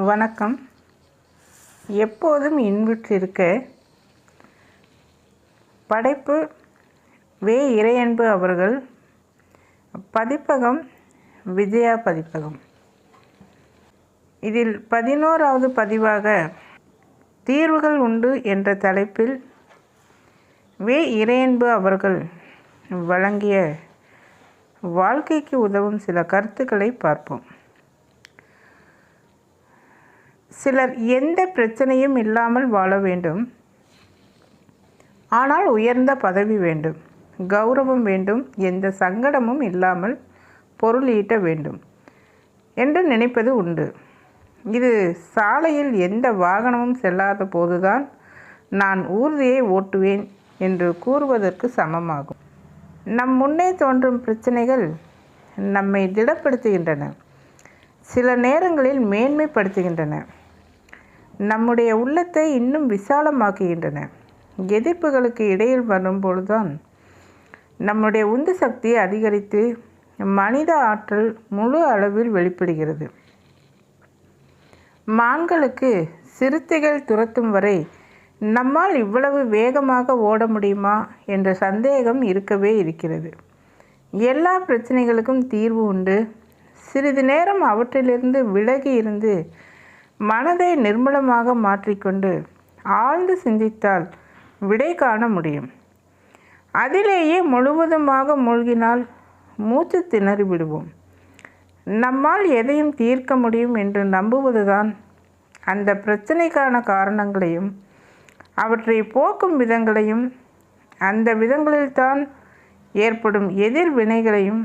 வணக்கம். எப்போதும் இன்புற்றிருக்க படைப்பு வே. இறையன்பு அவர்கள், பதிப்பகம் விஜயா பதிப்பகம். இதில் 11வது பதிவாக தீர்வுகள் உண்டு என்ற தலைப்பில் வே. இறையன்பு அவர்கள் வழங்கிய வாழ்க்கைக்கு உதவும் சில கருத்துக்களை பார்ப்போம். சிலர் எந்த பிரச்சனையும் இல்லாமல் வாழ வேண்டும், ஆனால் உயர்ந்த பதவி வேண்டும், கௌரவம் வேண்டும், எந்த சங்கடமும் இல்லாமல் பொருள் ஈட்ட வேண்டும் என்று நினைப்பது உண்டு. இது சாலையில் எந்த வாகனமும் செல்லாத போதுதான் நான் ஊர்தியை ஓட்டுவேன் என்று கூறுவதற்கு சமமாகும். நம் முன்னே தோன்றும் பிரச்சனைகள் நம்மை திடப்படுத்துகின்றன, சில நேரங்களில் மேன்மைப்படுத்துகின்றன, நம்முடைய உள்ளத்தை இன்னும் விசாலமாக்குகின்றன. எதிர்ப்புகளுக்கு இடையில் வரும்பொழுதுதான் நம்முடைய உந்து சக்தியை அதிகரித்து மனித ஆற்றல் முழு அளவில் வெளிப்படுகிறது. மான்களுக்கு சிறுத்தைகள் துரத்தும் வரை நம்மால் இவ்வளவு வேகமாக ஓட முடியுமா என்ற சந்தேகம் இருக்கவே இருக்கிறது. எல்லா பிரச்சனைகளுக்கும் தீர்வு உண்டு. சிறிது நேரம் அவற்றிலிருந்து விலகி இருந்து மனதை நிர்மலமாக மாற்றிக்கொண்டு ஆழ்ந்து சிந்தித்தால் விடை காண முடியும். அதிலேயே முழுவதுமாக மூழ்கினால் மூச்சு திணறி விடுவோம். நம்மால் எதையும் தீர்க்க முடியும் என்று நம்புவதுதான் அந்த பிரச்சனைக்கான காரணங்களையும் அவற்றை போக்கும் விதங்களையும் அந்த விதங்களில்தான் ஏற்படும் எதிர்வினைகளையும்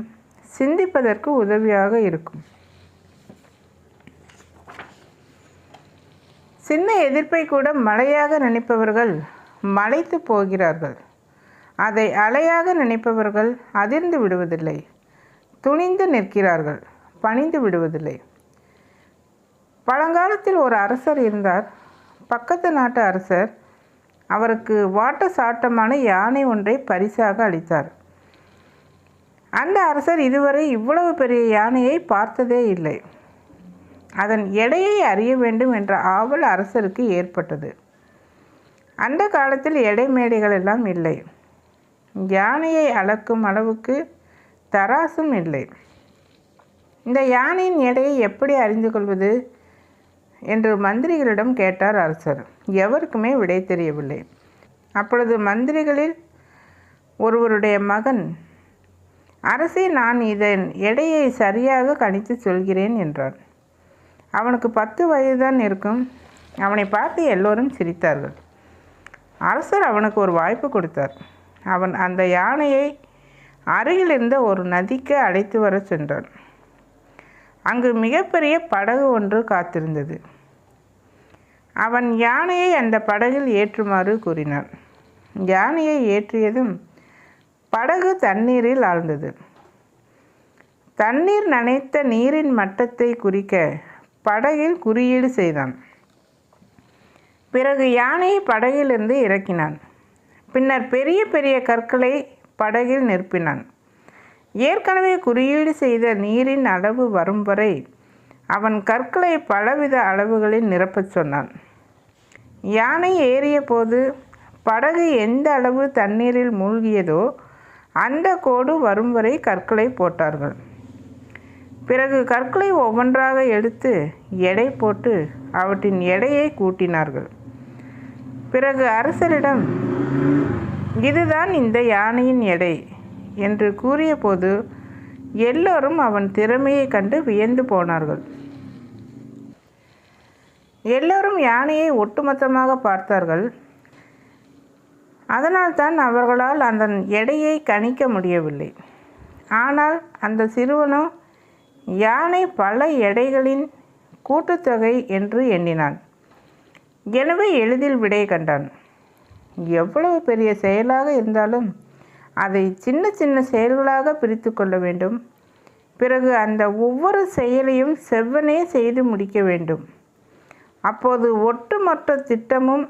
சிந்திப்பதற்கு உதவியாக இருக்கும். சின்ன எதிர்ப்பை கூட மலையாக நினைப்பவர்கள் மலைத்து போகிறார்கள். அதை அலையாக நினைப்பவர்கள் அதிர்ந்து விடுவதில்லை, துணிந்து நிற்கிறார்கள், பணிந்து விடுவதில்லை. பழங்காலத்தில் ஒரு அரசர் இருந்தார். பக்கத்து நாட்டு அரசர் அவருக்கு வாட்ட சாட்டமான யானை ஒன்றை பரிசாக அளித்தார். அந்த அரசர் இதுவரை இவ்வளவு பெரிய யானையை பார்த்ததே இல்லை. அதன் எடையை அறிய வேண்டும் என்ற ஆவல் அரசருக்கு ஏற்பட்டது. அந்த காலத்தில் எடை மேடைகள் எல்லாம் இல்லை. யானையை அளக்கும் அளவுக்கு தராசும் இல்லை. இந்த யானையின் எடையை எப்படி அறிந்து கொள்வது என்று மந்திரிகளிடம் கேட்டார் அரசர். எவருக்குமே விடை தெரியவில்லை. அப்பொழுது மந்திரிகளில் ஒருவருடைய மகன், அரசே, நான் இதன் எடையை சரியாக கணித்து சொல்கிறேன் என்றான். அவனுக்கு 10 வயதுதான் இருக்கும். அவனை பார்த்து எல்லோரும் சிரித்தார்கள். அரசர் அவனுக்கு ஒரு வாய்ப்பு கொடுத்தார். அவன் அந்த யானையை அருகில் இருந்த ஒரு நதிக்கு அழைத்து வர சென்றான். அங்கு மிகப்பெரிய படகு ஒன்று காத்திருந்தது. அவன் யானையை அந்த படகில் ஏற்றுமாறு கூறினான். யானையை ஏற்றியதும் படகு தண்ணீரில் ஆழ்ந்தது. தண்ணீர் நனைத்த நீரின் மட்டத்தை குறிக்க படகில் குறியீடு செய்தான். பிறகு யானையை படகிலிருந்து இறக்கினான். பின்னர் பெரிய பெரிய கற்களை படகில் நிரப்பினான். ஏற்கனவே குறியீடு செய்த நீரின் அளவு வரும் வரை அவன் கற்களை பலவித அளவுகளில் நிரப்பச் சொன்னான். யானை ஏறிய போது படகு எந்த அளவு தண்ணீரில் மூழ்கியதோ அந்த கோடு வரும் வரை கற்களை போட்டார்கள். பிறகு கற்களை ஒவ்வொன்றாக எடுத்து எடை போட்டு அவற்றின் எடையை கூட்டினார்கள். பிறகு அரசரிடம், இதுதான் இந்த யானையின் எடை என்று கூறிய போது எல்லோரும் அவன் திறமையை கண்டு வியந்து போனார்கள். எல்லோரும் யானையை ஒட்டுமொத்தமாக பார்த்தார்கள். அதனால்தான் அவர்களால் அந்த எடையை கணிக்க முடியவில்லை. ஆனால் அந்த சிறுவனோ யானை பல எடைகளின் கூட்டுத்தொகை என்று எண்ணினான். எனவே எளிதில் விடை கண்டான். எவ்வளவு பெரிய செயலாக இருந்தாலும் அதை சின்ன சின்ன செயல்களாக பிரித்து கொள்ள வேண்டும். பிறகு அந்த ஒவ்வொரு செயலையும் செவ்வனே செய்து முடிக்க வேண்டும். அப்போது ஒட்டுமொத்த திட்டமும்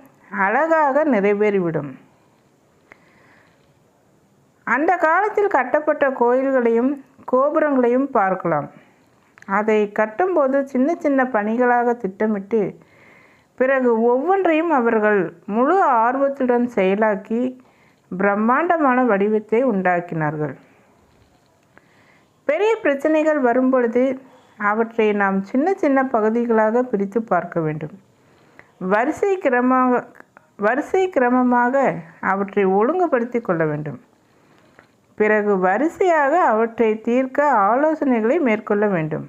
அழகாக நிறைவேறிவிடும். அந்த காலத்தில் கட்டப்பட்ட கோயில்களையும் கோபுரங்களையும் பார்க்கலாம். அதை கட்டும்போது சின்ன சின்ன பணிகளாக திட்டமிட்டு பிறகு ஒவ்வொன்றையும் அவர்கள் முழு ஆர்வத்துடன் செயலாக்கி பிரம்மாண்டமான வடிவத்தை உண்டாக்கினார்கள். பெரிய பிரச்சனைகள் வரும்பொழுது அவற்றை நாம் சின்ன சின்ன பகுதிகளாக பிரித்து பார்க்க வேண்டும். வரிசை கிரமமாக அவற்றை ஒழுங்குபடுத்தி கொள்ள வேண்டும். பிறகு வரிசையாக அவற்றை தீர்க்க ஆலோசனைகளை மேற்கொள்ள வேண்டும்.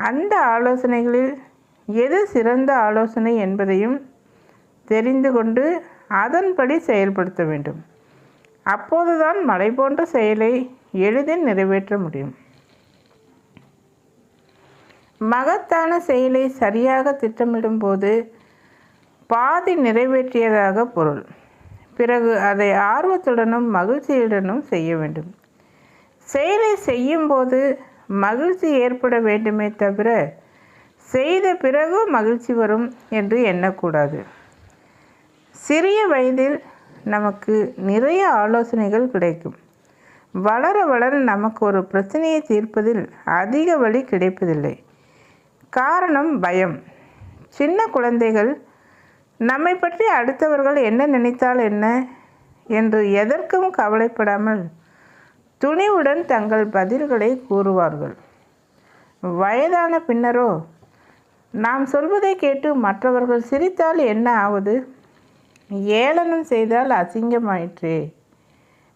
அந்த ஆலோசனைகளில் எது சிறந்த ஆலோசனை என்பதையும் தெரிந்து கொண்டு அதன்படி செயல்படுத்த வேண்டும். அப்போதுதான் மலை போன்ற செயலை எளிதில் நிறைவேற்ற முடியும். மகத்தான செயலை சரியாக திட்டமிடும்போது பாதி நிறைவேற்றியதாக பொருள். பிறகு அதை ஆர்வத்துடனும் மகிழ்ச்சியுடனும் செய்ய வேண்டும். செயலை செய்யும்போது மகிழ்ச்சி ஏற்பட வேண்டுமே தவிர செய்த பிறகு மகிழ்ச்சி வரும் என்று எண்ணக்கூடாது. சிறிய வயதில் நமக்கு நிறைய ஆலோசனைகள் கிடைக்கும். வளர வளர நமக்கு ஒரு பிரச்சனையை தீர்ப்பதில் அதிக வழி கிடைப்பதில்லை. காரணம் பயம். சின்ன குழந்தைகள் நம்மை பற்றி அடுத்தவர்கள் என்ன நினைத்தால் என்ன என்று எதற்கும் கவலைப்படாமல் துணிவுடன் தங்கள் பதில்களை கூறுவார்கள். வயதான பின்னரோ நாம் சொல்வதை கேட்டு மற்றவர்கள் சிரித்தால் என்ன ஆவது? ஏளனம் செய்தால் அசிங்கமாயிற்றே,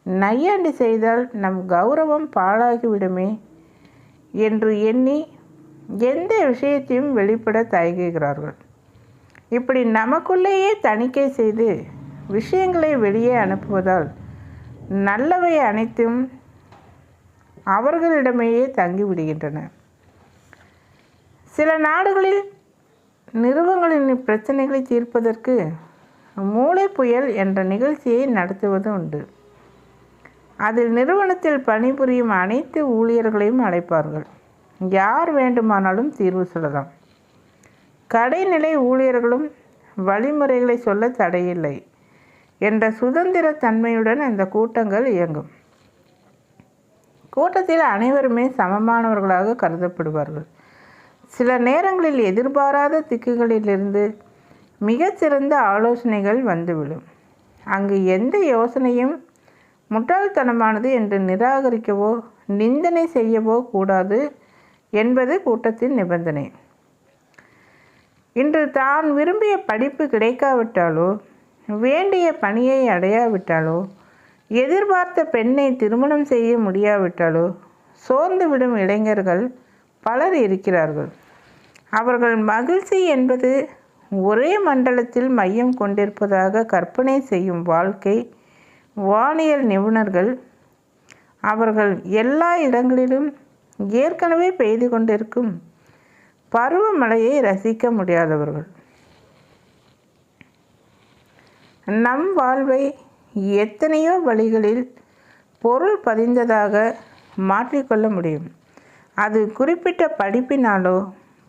நையாண்டி செய்தால் நம் கௌரவம் பாழாகிவிடுமே என்று எண்ணி எந்த விஷயத்தையும் வெளிப்பட தயங்குகிறார்கள். இப்படி நமக்குள்ளேயே தணிக்கை செய்து விஷயங்களை வெளியே அனுப்புவதால் நல்லவை அனைத்தும் அவர்களிடமேயே தங்கிவிடுகின்றன. சில நாடுகளில் நிறுவனங்களின் பிரச்சனைகளை தீர்ப்பதற்கு மூளை புயல் என்ற நிகழ்ச்சியை நடத்துவது உண்டு. அதில் நிறுவனத்தில் பணிபுரியும் அனைத்து ஊழியர்களையும் அழைப்பார்கள். யார் வேண்டுமானாலும் தீர்வு சொல்லலாம். கடைநிலை ஊழியர்களும் வழிமுறைகளை சொல்ல தடையில்லை என்ற சுதந்திர தன்மையுடன் அந்த கூட்டங்கள் இயங்கும். கூட்டத்தில் அனைவருமே சமமானவர்களாக கருதப்படுவார்கள். சில நேரங்களில் எதிர்பாராத திக்குகளிலிருந்து மிகச்சிறந்த ஆலோசனைகள் வந்துவிடும். அங்கு எந்த யோசனையும் முட்டாள்தனமானது என்று நிராகரிக்கவோ நிந்தனை செய்யவோ கூடாது என்பது கூட்டத்தின் நிபந்தனை. இன்று தான் விரும்பிய படிப்பு கிடைக்காவிட்டாலோ வேண்டிய பணியை அடையாவிட்டாலோ எதிர்பார்த்த பெண்ணை திருமணம் செய்ய முடியாவிட்டாலோ சோர்ந்துவிடும் இளைஞர்கள் பலர் இருக்கிறார்கள். அவர்கள் மகிழ்ச்சி என்பது ஒரே மண்டலத்தில் மையம் கொண்டிருப்பதாக கற்பனை செய்யும் வாழ்க்கை வானியல் நிபுணர்கள் அவர்கள் எல்லா இடங்களிலும் ஏற்கனவே பெய்து கொண்டிருக்கும் பருவமழையை ரசிக்க முடியாதவர்கள். நம் வாழ்வை எத்தனையோ வழிகளில் பொருள் பதிந்ததாக மாற்றிக்கொள்ள முடியும். அது குறிப்பிட்ட படிப்பினாலோ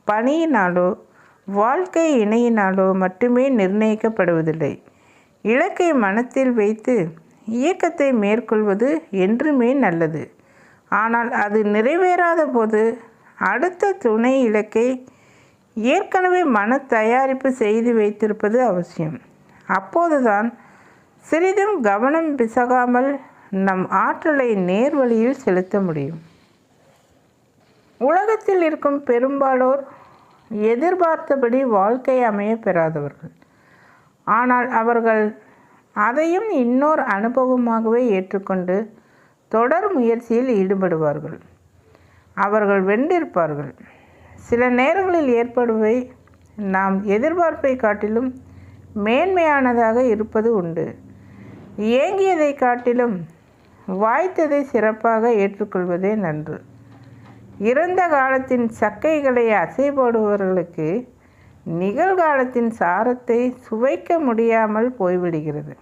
பணியினாலோ வாழ்க்கை இணையினாலோ மட்டுமே நிர்ணயிக்கப்படுவதில்லை. இலக்கை மனத்தில் வைத்து இயக்கத்தை மேற்கொள்வது என்றுமே நல்லது. ஆனால் அது நிறைவேறாத போது அடுத்த துணை இலக்கை ஏற்கனவே மன தயாரிப்பு செய்து வைத்திருப்பது அவசியம். அப்போதுதான் சிறிதும் கவனம் பிசகாமல் நம் ஆற்றலை நேர்வழியில் செலுத்த முடியும். உலகத்தில் இருக்கும் பெரும்பாலோர் எதிர்பார்த்தபடி வாழ்க்கை அமைய பெறாதவர்கள். ஆனால் அவர்கள் அதையும் இன்னொரு அனுபவமாகவே ஏற்றுக்கொண்டு தொடர் முயற்சியில் ஈடுபடுவார்கள். அவர்கள் வென்றிருப்பார்கள். சில நேரங்களில் ஏற்படுவை நாம் எதிர்பார்ப்பை காட்டிலும் மேன்மையானதாக இருப்பது உண்டு. ஏங்கியதை காட்டிலும் வாய்த்ததை சிறப்பாக ஏற்றுக்கொள்வதே நன்று. இறந்த காலத்தின் சக்கைகளை அசை போடுபவர்களுக்கு நிகழ்காலத்தின் சாரத்தை சுவைக்க முடியாமல் போய்விடுகிறது.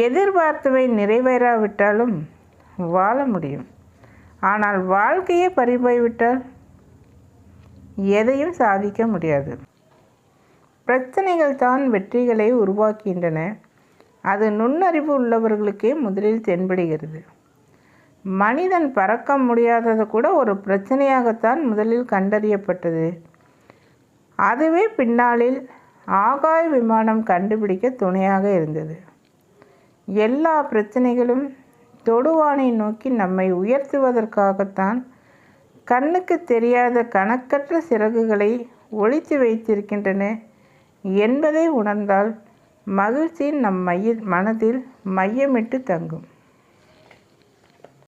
எதிர்பார்த்தவை நிறைவேறாவிட்டாலும் வாழ முடியும். ஆனால் வாழ்க்கையே பறிபோய்விட்டால் எதையும் சாதிக்க முடியாது. பிரச்சனைகள் தான் வெற்றிகளை உருவாக்குகின்றன. அது நுண்ணறிவு உள்ளவர்களுக்கே முதலில் தென்படுகிறது. மனிதன் பறக்க முடியாதது கூட ஒரு பிரச்சனையாகத்தான் முதலில் கண்டறியப்பட்டது. அதுவே பின்னாளில் ஆகாய விமானம் கண்டுபிடிக்க துணையாக இருந்தது. எல்லா பிரச்சனைகளும் தொடுவானை நோக்கி நம்மை உயர்த்துவதற்காகத்தான் கண்ணுக்கு தெரியாத கணக்கற்ற சிறகுகளை ஒளித்து வைத்திருக்கின்றன என்பதை உணர்ந்தால் மகிழ்ச்சி நம் மனதில் மையமிட்டு தங்கும்.